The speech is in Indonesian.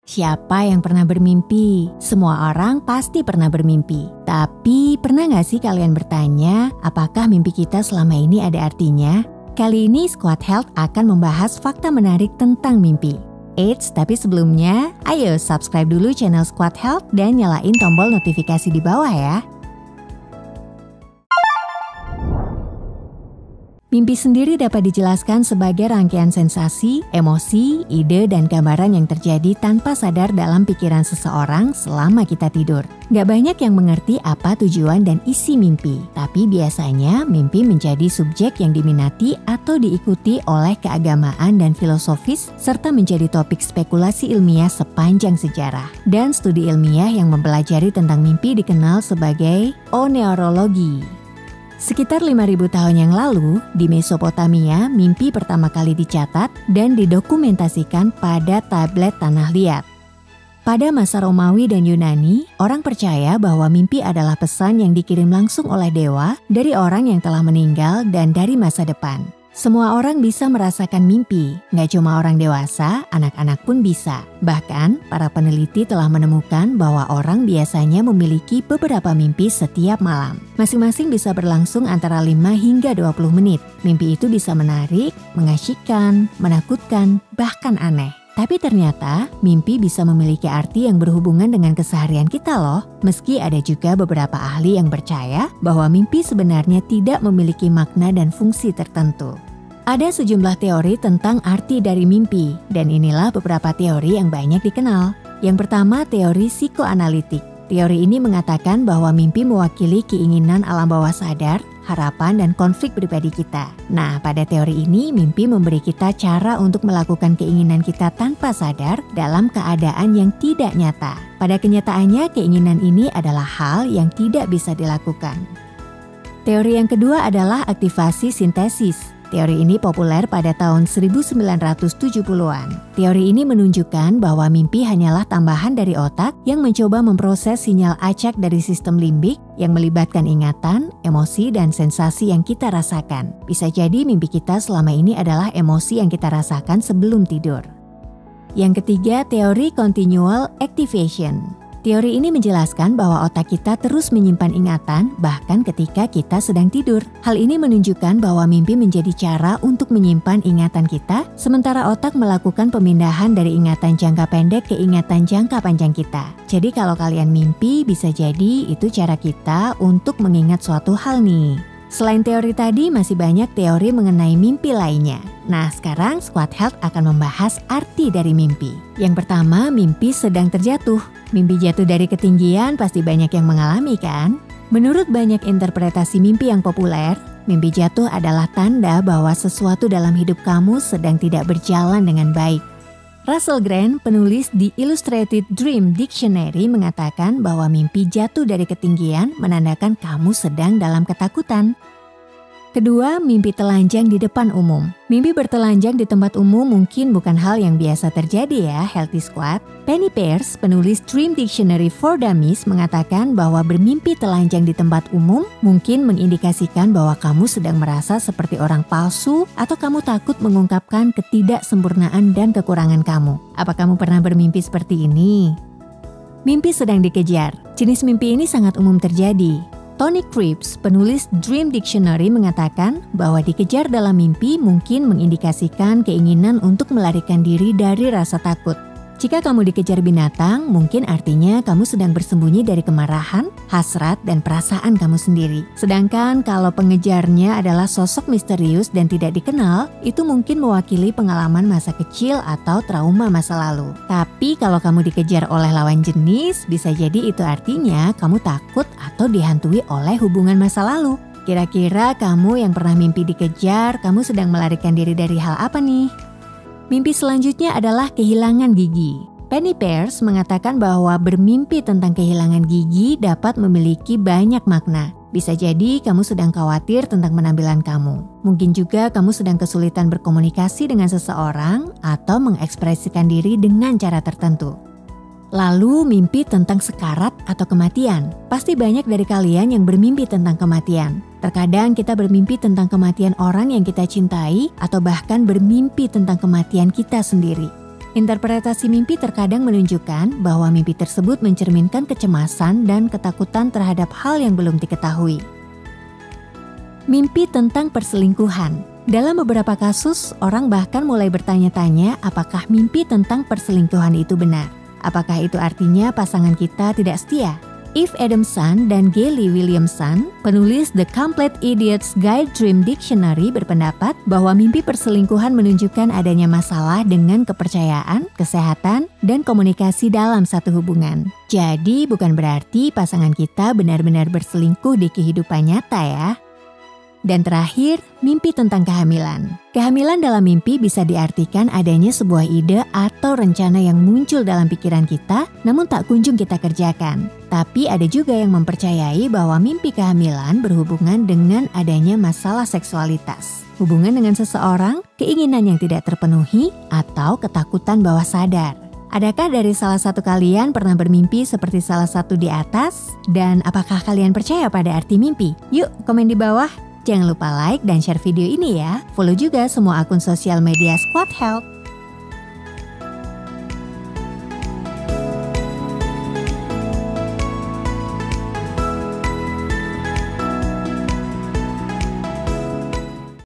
Siapa yang pernah bermimpi? Semua orang pasti pernah bermimpi. Tapi pernah nggak sih kalian bertanya, apakah mimpi kita selama ini ada artinya? Kali ini Squad Health akan membahas fakta menarik tentang mimpi. Eits, tapi sebelumnya, ayo subscribe dulu channel Squad Health dan nyalain tombol notifikasi di bawah ya. Mimpi sendiri dapat dijelaskan sebagai rangkaian sensasi, emosi, ide, dan gambaran yang terjadi tanpa sadar dalam pikiran seseorang selama kita tidur. Gak banyak yang mengerti apa tujuan dan isi mimpi, tapi biasanya mimpi menjadi subjek yang diminati atau diikuti oleh keagamaan dan filosofis, serta menjadi topik spekulasi ilmiah sepanjang sejarah. Dan studi ilmiah yang mempelajari tentang mimpi dikenal sebagai oneirologi. Sekitar 5.000 tahun yang lalu, di Mesopotamia, mimpi pertama kali dicatat dan didokumentasikan pada tablet tanah liat. Pada masa Romawi dan Yunani, orang percaya bahwa mimpi adalah pesan yang dikirim langsung oleh dewa dari orang yang telah meninggal dan dari masa depan. Semua orang bisa merasakan mimpi, nggak cuma orang dewasa, anak-anak pun bisa. Bahkan, para peneliti telah menemukan bahwa orang biasanya memiliki beberapa mimpi setiap malam. Masing-masing bisa berlangsung antara 5 hingga 20 menit. Mimpi itu bisa menarik, mengasyikkan, menakutkan, bahkan aneh. Tapi ternyata, mimpi bisa memiliki arti yang berhubungan dengan keseharian kita loh. Meski ada juga beberapa ahli yang percaya bahwa mimpi sebenarnya tidak memiliki makna dan fungsi tertentu. Ada sejumlah teori tentang arti dari mimpi, dan inilah beberapa teori yang banyak dikenal. Yang pertama, teori psikoanalitik. Teori ini mengatakan bahwa mimpi mewakili keinginan alam bawah sadar, harapan, dan konflik pribadi kita. Nah, pada teori ini, mimpi memberi kita cara untuk melakukan keinginan kita tanpa sadar dalam keadaan yang tidak nyata. Pada kenyataannya, keinginan ini adalah hal yang tidak bisa dilakukan. Teori yang kedua adalah aktivasi sintesis. Teori ini populer pada tahun 1970-an. Teori ini menunjukkan bahwa mimpi hanyalah tambahan dari otak yang mencoba memproses sinyal acak dari sistem limbik yang melibatkan ingatan, emosi, dan sensasi yang kita rasakan. Bisa jadi mimpi kita selama ini adalah emosi yang kita rasakan sebelum tidur. Yang ketiga, teori continual activation. Teori ini menjelaskan bahwa otak kita terus menyimpan ingatan bahkan ketika kita sedang tidur. Hal ini menunjukkan bahwa mimpi menjadi cara untuk menyimpan ingatan kita, sementara otak melakukan pemindahan dari ingatan jangka pendek ke ingatan jangka panjang kita. Jadi kalau kalian mimpi, bisa jadi itu cara kita untuk mengingat suatu hal nih. Selain teori tadi, masih banyak teori mengenai mimpi lainnya. Nah, sekarang Squad Health akan membahas arti dari mimpi. Yang pertama, mimpi sedang terjatuh. Mimpi jatuh dari ketinggian pasti banyak yang mengalami kan? Menurut banyak interpretasi mimpi yang populer, mimpi jatuh adalah tanda bahwa sesuatu dalam hidup kamu sedang tidak berjalan dengan baik. Russell Grant, penulis di Illustrated Dream Dictionary, mengatakan bahwa mimpi jatuh dari ketinggian menandakan kamu sedang dalam ketakutan. Kedua, mimpi telanjang di depan umum. Mimpi bertelanjang di tempat umum mungkin bukan hal yang biasa terjadi ya, Healthy Squad. Penny Pearce, penulis Dream Dictionary for Dummies, mengatakan bahwa bermimpi telanjang di tempat umum mungkin mengindikasikan bahwa kamu sedang merasa seperti orang palsu atau kamu takut mengungkapkan ketidaksempurnaan dan kekurangan kamu. Apa kamu pernah bermimpi seperti ini? Mimpi sedang dikejar. Jenis mimpi ini sangat umum terjadi. Tony Cripps, penulis Dream Dictionary, mengatakan bahwa dikejar dalam mimpi mungkin mengindikasikan keinginan untuk melarikan diri dari rasa takut. Jika kamu dikejar binatang, mungkin artinya kamu sedang bersembunyi dari kemarahan, hasrat, dan perasaan kamu sendiri. Sedangkan kalau pengejarnya adalah sosok misterius dan tidak dikenal, itu mungkin mewakili pengalaman masa kecil atau trauma masa lalu. Tapi kalau kamu dikejar oleh lawan jenis, bisa jadi itu artinya kamu takut atau dihantui oleh hubungan masa lalu. Kira-kira kamu yang pernah mimpi dikejar, kamu sedang melarikan diri dari hal apa nih? Mimpi selanjutnya adalah kehilangan gigi. Penny Pearce mengatakan bahwa bermimpi tentang kehilangan gigi dapat memiliki banyak makna. Bisa jadi kamu sedang khawatir tentang penampilan kamu. Mungkin juga kamu sedang kesulitan berkomunikasi dengan seseorang atau mengekspresikan diri dengan cara tertentu. Lalu mimpi tentang sekarat atau kematian. Pasti banyak dari kalian yang bermimpi tentang kematian. Terkadang kita bermimpi tentang kematian orang yang kita cintai atau bahkan bermimpi tentang kematian kita sendiri. Interpretasi mimpi terkadang menunjukkan bahwa mimpi tersebut mencerminkan kecemasan dan ketakutan terhadap hal yang belum diketahui. Mimpi tentang perselingkuhan. Dalam beberapa kasus, orang bahkan mulai bertanya-tanya apakah mimpi tentang perselingkuhan itu benar. Apakah itu artinya pasangan kita tidak setia? Eve Adamson dan Gayle Williamson, penulis The Complete Idiot's Guide Dream Dictionary, berpendapat bahwa mimpi perselingkuhan menunjukkan adanya masalah dengan kepercayaan, kesehatan, dan komunikasi dalam satu hubungan. Jadi bukan berarti pasangan kita benar-benar berselingkuh di kehidupan nyata ya. Dan terakhir, mimpi tentang kehamilan. Kehamilan dalam mimpi bisa diartikan adanya sebuah ide atau rencana yang muncul dalam pikiran kita, namun tak kunjung kita kerjakan. Tapi ada juga yang mempercayai bahwa mimpi kehamilan berhubungan dengan adanya masalah seksualitas, hubungan dengan seseorang, keinginan yang tidak terpenuhi, atau ketakutan bawah sadar. Adakah dari salah satu kalian pernah bermimpi seperti salah satu di atas? Dan apakah kalian percaya pada arti mimpi? Yuk, komen di bawah. Jangan lupa like dan share video ini ya. Follow juga semua akun sosial media Squad Health.